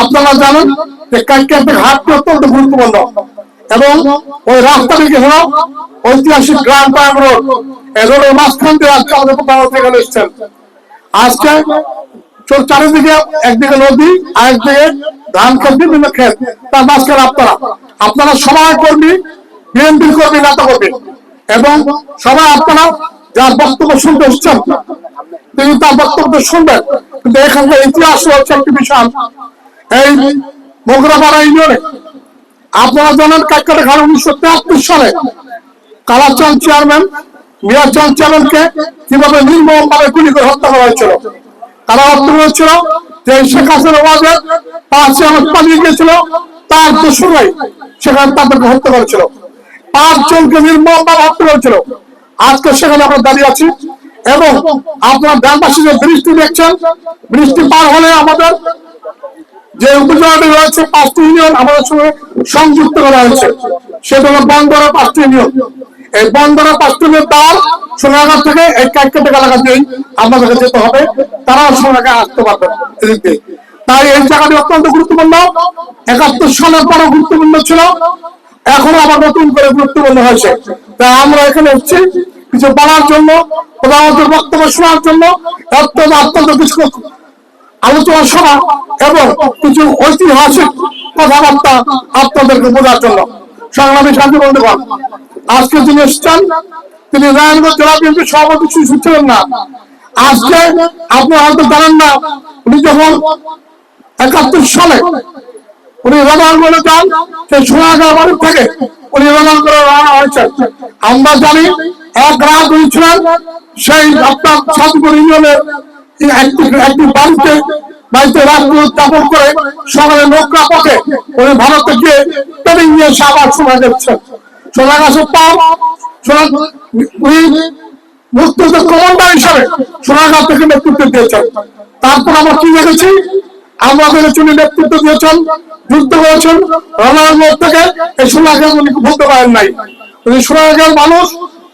আপনারা জানেন যে কাইকিয়াতে ঘাটটি অত্যন্ত গুরুত্বপূর্ণ এবং ওই রাস্তাটিকে হলো ঐতিহাসিক গ্রাম পার্ক রোড, এই রোডের মাঝখান দিয়ে আজকে আমাদের প্রধানমন্ত্রী এখানে এসেছেন। আজকে চারিদিকে একদিকে নদী, আরেকদিকে ধান ক্ষেত, বিভিন্ন ক্ষেত, তার মাঝখানে আপনারা সবাই কর্মী, বিএনপির কর্মী, নেতা কর্মী এবং সবাই আপনারা যার বক্তব্য শুনতে এসছেন তিনি তার বক্তব্য শুনবেন। কিন্তু এখানকার ইতিহাস হচ্ছে একটি বিশাল। এই মোগরাপাড়া ইউনিয়নে আপনারা জানেন কাইকিয়াটা ঘাট 1973 সালে কালাচাঁদ চেয়ারম্যান মিয়াচাঁদ চেয়ারম্যানকে কিভাবে নির্মমভাবে গুলি করে হত্যা করা হয়েছিল। তারা হত্যা করেছিল যে শেখ হাসিনা ওয়াজেদ 5 আগস্ট পালিয়ে গিয়েছিল, তার দোসরাই সেখানে তাদেরকে হত্যা করেছিল, 5 জনকে নির্মমভাবে হত্যা করেছিল। আজকে সেখানে আমরা দাঁড়িয়ে আছি এবং আপনারা গ্রামবাসী যে বৃষ্টি দেখছেন, বৃষ্টি পার হলে আমাদের যে উপজেলাটি রয়েছে 5টি ইউনিয়ন আমাদের সঙ্গে সংযুক্ত করা হয়েছে, সেটা হলো বনগড়া 5টি ইউনিয়ন। এই বনগড়া 5টি ইউনিয়ন তার সোনারগাঁ থেকে এই কাইকিয়াটা এলাকা দিয়েই আমাদেরকে যেতে হবে, তারাও সোনারগাঁ আসতে পারবে এদিক দিয়ে। তাই এই জায়গাটি অত্যন্ত গুরুত্বপূর্ণ। 71 সালের পরও গুরুত্বপূর্ণ ছিল, এখন আবার নতুন করে গুরুত্বপূর্ণ হয়েছে। তাই আমরা এখানে এসেছি কিছু বলার জন্য, প্রধানমন্ত্রীর বক্তব্য শোনার জন্য, অত্যন্ত কিছু আলোচনা সভা এবং কিছু ঐতিহাসিক কথাবার্তা আপনাদেরকে বোঝার জন্য। সংগ্রামী সাথী বন্ধুগণ, আজকে যিনি এসেছেন তিনি নারায়ণগঞ্জ জেলা বিএনপির সভাপতি ছিলেন না। আজকে আপনারা হয়তো জানেন না, উনি যখন 71 সালে উনি রওনা করে যান, সেই সোনারগাঁ বাড়ি থেকে উনি রওনা করে রওনা হয়েছেন। আমরা জানি 1 রাত উনি ছিলেন সেই আপনার সাতপুর ইউনিয়নের একটি বাড়িতে রাত্রি উদযাপন করে সকালে নৌকা পথে উনি ভারতে গিয়ে ট্রেনিং নিয়ে এসে আবার সময় যাচ্ছেন। সোনারগাঁয়ের পর উনি মুক্তিযুদ্ধের কমান্ডার হিসাবে সোনারগাঁ থেকে নেতৃত্ব দিয়েছেন। তারপর আমরা কি দেখেছি, আমরা দেখেছি উনি নেতৃত্ব দিয়েছেন, যুদ্ধ করেছেন রানাঘাট থেকে। এই সোনারগাঁ উনি ভুলতে পারেন নাই। উনি সোনারগাঁর মানুষ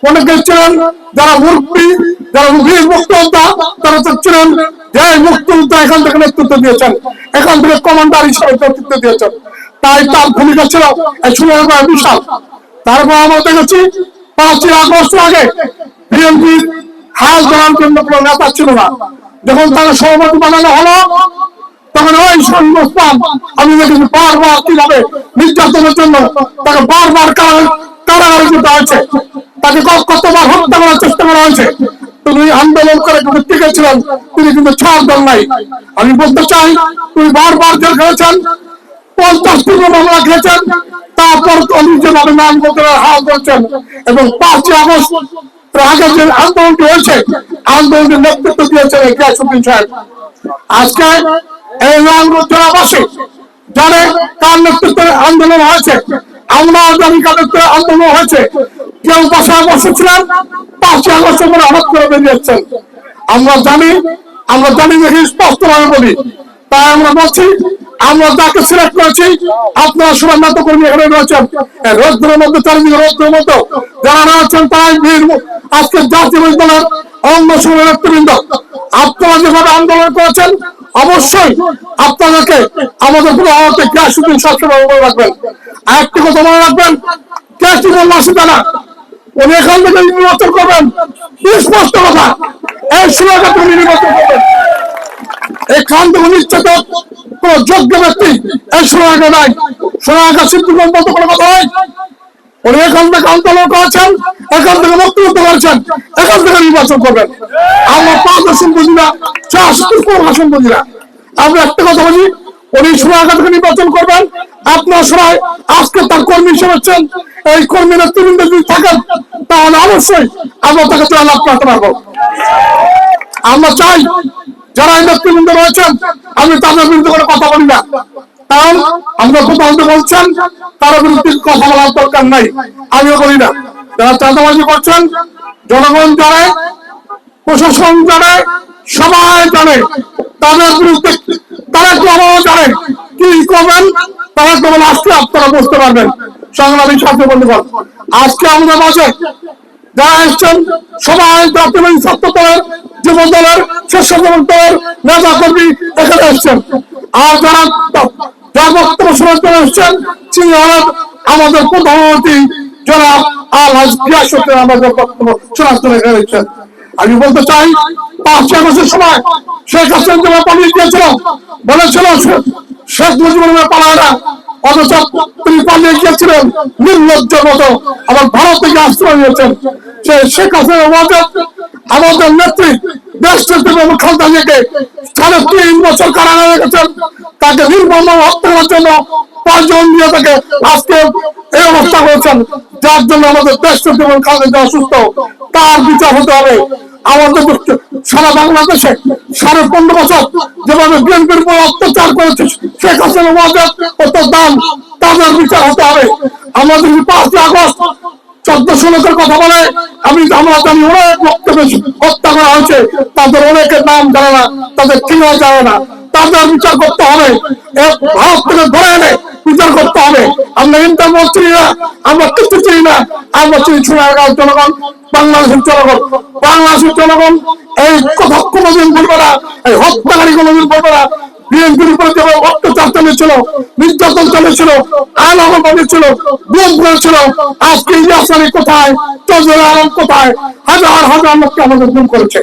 অনেকে ছিলেন যারা মুরব্বী, যারা বীর মুক্তিযোদ্ধা, তারা তো ছিলেন যে মুক্তিযোদ্ধা এখান থেকে নেতৃত্ব দিয়েছেন, এখান থেকে কমান্ডার হিসাবে নেতৃত্ব দিয়েছেন। তাই তার ভূমিকা ছিল এই সোনারগাঁ বিশাল। তারপর আমরা দেখেছি 5 আগস্ট আগে বিএনপি হাল ধরার জন্য কোনো নেতা ছিল না। যখন তাকে সভাপতি বানানো হলো তখন ওই সংস্থান আমি দেখেছি বারবার কিভাবে নির্যাতনের জন্য তাকে বারবার কারাগারে যেতে হয়েছে, তাকে কতবার হত্যা করার চেষ্টা করা হয়েছে। তিনি আন্দোলন করে কিন্তু টিকেছিলেন, তিনি কিন্তু ছাড় দেন নাই। আমি বলতে চাই তিনি বারবার জেল খেয়েছেন, 50টি মামলা খেয়েছেন, তারপর উনি যেভাবে নারায়ণগঞ্জের হাল ধরেছেন এবং 5 আগস্ট আগে যে আন্দোলনটি হয়েছে, আন্দোলনের নেতৃত্ব দিয়েছেন গিয়াসউদ্দিন সাহেব। আজকে এই নারায়ণগঞ্জ জেলাবাসী জানে কার নেতৃত্বে আন্দোলন হয়েছে, আমরা জানি কার নেতৃত্বে আন্দোলন হয়েছে। কেউ বাসায় বসেছিলেন, 5 আগস্টের পরে হঠাৎ করে বেরিয়েছেন। আমরা জানি দেখি স্পষ্টভাবে বলি। তাই আমরা বলছি, আমরা যাকে সিলেক্ট করেছি আপনারা সবাই নেতা কর্মী এখানে রয়েছেন, রোদ্রের মধ্যে চারিদিকে রোদ্রের মতো যারা রয়েছেন তারাই আজকে জাতীয় দলের অঙ্গ সংগঠনের নেতৃবৃন্দ। আপনারা যেভাবে আন্দোলন করেছেন অবশ্যই আপনাদেরকে আমাদের প্রধানমন্ত্রী গিয়াসউদ্দিন সবসময় মনে রাখবেন। আরেকটি কথা মনে রাখবেন, গিয়াসউদ্দিন মাসুদ না, উনি এখান থেকে নির্বাচন করবেন, স্পষ্ট কথা, এই সোনারগাঁ থেকে নির্বাচন করবেন। এখান থেকে নিশ্চিত কোন যোগ্য ব্যক্তি এই সোনারগাঁ নাই। সোনারগাঁ সিদ্ধিগঞ্জ মতো কোনো কথা হয়। উনি এখান থেকে আন্দোলন করেছেন, এখান থেকে মুক্তিযুদ্ধ করেছেন, এখান থেকে নির্বাচন করবেন। আমরা 5 আসন বুঝি না, 4 আসন বুঝি না। আমরা একটা কথা বলি, উনি সোনারগাঁ থেকে নির্বাচন করবেন। আপনার সবাই আজকে তার কর্মী হিসেবে আছেন, এই কর্মী নেতৃবৃন্দ যদি থাকেন তাহলে অবশ্যই আমরা তাকে লাভ করতে পারবো। আমরা চাই যারা এই নেতৃবৃন্দ রয়েছেন আমি তাদের বিরুদ্ধে কোনো কথা বলি না, কারণ আমরা প্রধানমন্ত্রী বলছেন তার বিরুদ্ধে কথা বলার দরকার নাই, আমিও বলি না। যারা চাঁদাবাজি করছেন জনগণ জানে, প্রশাসন জানে, সবাই জানে, তাদের বিরুদ্ধে তারা কেমন জানে কি করবেন, তারা কেবল আজকে আপনারা বুঝতে পারবেন। সংগ্রামী সাথী বন্ধুগণ, আজকে আমাদের মাঝে যারা এসছেন সবাই জাতীয় ছাত্র দলের, যুব দলের, স্বেচ্ছাসেবক দলের নেতা কর্মী এখানে এসছেন। আর যারা বক্তব্য শোনার জন্য এসছেন তিনি হলেন আমাদের প্রধানমন্ত্রী জনাব আলহাজ গিয়াসউদ্দিন আমাদের বক্তব্য শোনার জন্য এসেছেন। আমি বলতে চাই 5 আগস্টের সময় শেখ হাসিনা যেমন পালিয়ে গিয়েছিল, বলেছিল শেখ মুজিবুর পালায় না, অথচ তিনি পালিয়ে গিয়েছিলেন নির্লজ্জের মতো আবার ভারত থেকে আশ্রয় নিয়েছেন। সে শেখ হাসিনা আমাদের নেত্রী দেশ নেত্রী খালেদা জিয়াকে 3.5 বছর কারাগারে রেখেছেন, তাকে নির্মম হত্যা করার জন্য 5 জন দিয়ে তাকে আজকে এই অবস্থা করেছেন, যার জন্য আমাদের দেশ নেত্রী খালেদা জিয়া অসুস্থ, তার বিচার হতে হবে। আমাদের সারা বাংলাদেশে 15.5 বছর যেভাবে বিএনপির উপর অত্যাচার করেছে শেখ হাসিনা তাদের বিচার হতে হবে। আমাদের 5 আগস্ট 1400 লোকের কথা বলে আমরা জানি অনেক বক্তব্য হত্যা করা হয়েছে, তাদের অনেকের নাম জানে না, তাদের ঠিকানা জানে না, তাদের বিচার করতে হবে। ভারত থেকে ধরে এনে বিচার করতে হবে। আমরা ইন্টারপোল চিনি না, আমরা কিছু চিনি না, আমরা চিনি সোনারগাঁও জনগণ, বাংলাদেশের জনগণ। বাংলাদেশের জনগণ এই কথা কোনোদিন বলবে না, এই হত্যাকারী কোনোদিন বলবে না। বিএনপির উপরে যেভাবে অত্যাচার চালিয়েছিল, নির্যাতন চালিয়েছিল, আইন ছিল, গুম করেছিল, আজকে ইয়াসানি কোথায়, চৌধুরী আলম কোথায়, হাজার হাজার লোককে আমাদের গুম করেছে।